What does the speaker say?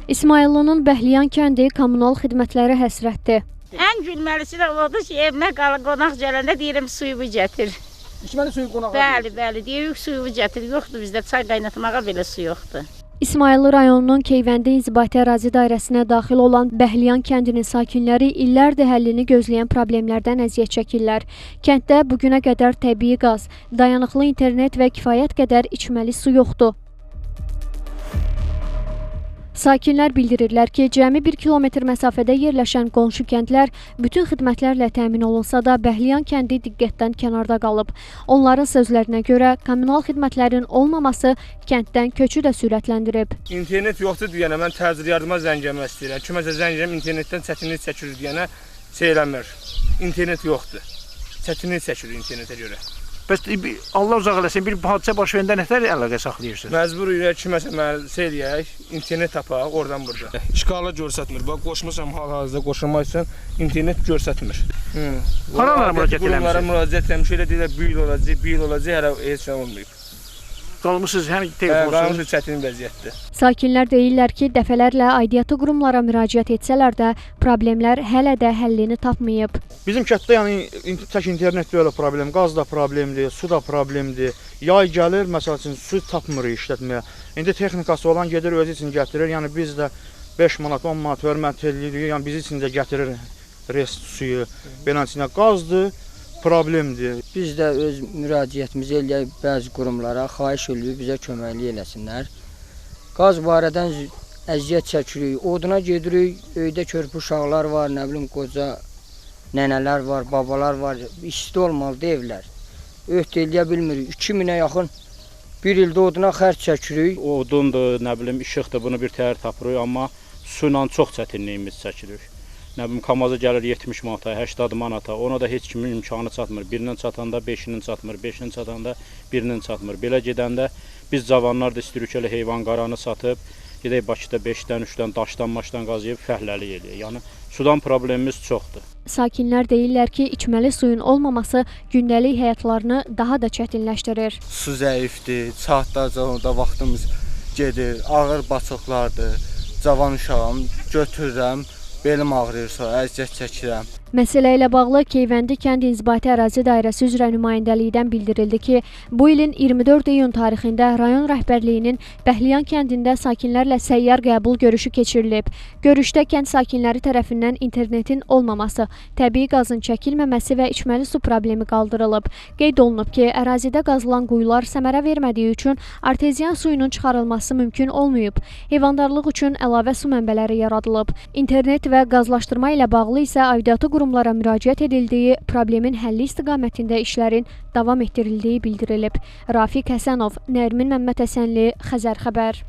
İsmayıllının Bəhliyan kəndi kommunal xidmətləri həsrətdir. Ən gülməlisi də odur ki, evimə qonaq gələndə deyirəm suyumu gətir. İçməli suyu qonağa Bəli, deyirik suyumu gətir. Yoxdur bizdə çay qaynatmağa belə su yoxdur. İsmayıllı rayonunun Keyvəndi İnzibati Ərazi Dairəsinə daxil olan Bəhliyan kəndinin sakinləri illərdir həllini gözləyən problemlərdən əziyyət çəkirlər. Kənddə bugünə qədər təbii qaz, dayanıqlı internet və kifayət qədər içməli su yoxdur. Sakinlər bildirirlər ki, cəmi 1 kilometr məsafədə yerləşən qonşu kəndlər bütün xidmətlərlə təmin olunsa da, Bəhliyan kəndi diqqətdən kənarda qalıb. Onların sözlərinə görə, kommunal xidmətlərin olmaması kənddən köçü də sürətləndirib. İnternet yoxdur deyənə, mən təcili yardıma zəng eləmək istəyirəm. Kiməsə zəng eləyəm, internetdən çətinlik çəkilir deyənə eləmir. İnternet yoxdur. Çətinlik çəkilir internetə görə. Bəs Allah uzaq eləsin, bir hadisə baş verəndə nətər əlaqə saxlayırsınız? Məcbur eləyək kiməsə eləyək, internet tapaq oradan burada. İşğala görsətmir. Bax, qoşmuşam hal-hazırda qoşulmaq üçün internet görsətmir. Haralara müraciət eləmişsiniz? Qurumlara müraciət eləmişik, elə deyirlər, bir il olacaq, hələ heç nə olmayıb. Qalmışsınız həm telefonsuz? Qalmışız çətin vəziyyətdə. Sakinlər deyirlər ki, dəfələrlə aidiyyatı qurumlara müraciət etsələr də, problemlər hələ də həllini tapmayıb. Bizim kənddə tək internet də elə problem, qaz da problemdir, su da problemdir. Yay gəlir, məsəl üçün su tapmırıq işlətməyə. İndi texnikası olan gedir, özü üçün gətirir. Yəni biz də 5 manat, 10 manat hörmət edirik. Yəni bizi üçün də gətirir rest suyu. Beləsinə qazdır, problemdir. Biz də öz müraciətimizi eləyək bəzi qurumlara, xahiş edirik bizə köməklik eləsinlər. Qaz barədən əziyyət çəkirik, oduna gedirik, öydə körpü uşaqlar var, nə bilim qoca nənələr var, babalar var, isti olmalıdır evlər. Öhdə eləyə bilmirik, 2000-ə yaxın bir ildə oduna xərc çəkirik. Odundur, nə bilim işıqdır, bunu bir təhər tapırıq, amma su ilə çox çətinliyimiz çəkirik. Nə bilim, kamaza gəlir 70 manata, 80 manata, ona da heç kimin imkanı çatmır. Birinin çatanda 5-nin çatmır, 5-nin çatanda 1-nin çatmır. Belə gedəndə biz cavanlar da istəyirik elə heyvan qaranı satıb, gedək Bakıda 5-dən, 3-dən, daşdan, maşdan qazıyıb fəhləlik eləyək. Yəni, sudan problemimiz çoxdur. Sakinlər deyirlər ki, içməli suyun olmaması gündəlik həyatlarını daha da çətinləşdirir. Su zəifdir, saatlarca vaxtımız gedir, ağır baçıqlardır, cavan uşağım, götürürəm. Belim ağrıyırsa, əziyyət çəkirəm. Məsələ ilə bağlı Keyvəndi kənd İnzibati Ərazi Dairəsi üzrə nümayəndəlikdən bildirildi ki, bu ilin 24 iyun tarixində rayon rəhbərliyinin Bəhliyan kəndində sakinlərlə səyyar qəbul görüşü keçirilib. Görüşdə kənd sakinləri tərəfindən internetin olmaması, təbii qazın çəkilməməsi və içməli su problemi qaldırılıb. Qeyd olunub ki, ərazidə qazılan quyular səmərə vermədiyi üçün arteziyan suyunun çıxarılması mümkün olmayıb. Heyvandarlıq üçün əlavə su mənbələri yaradılıb. İnternet və qazlaşdırma ilə bağlı isə aidiyyatı qurumlara müraciət edildiyi, problemin həlli istiqamətində işlərin davam etdirildiyi bildirilib. Rafiq Həsənov, Nərmin Məmmədhəsənli, Xəzər xəbər.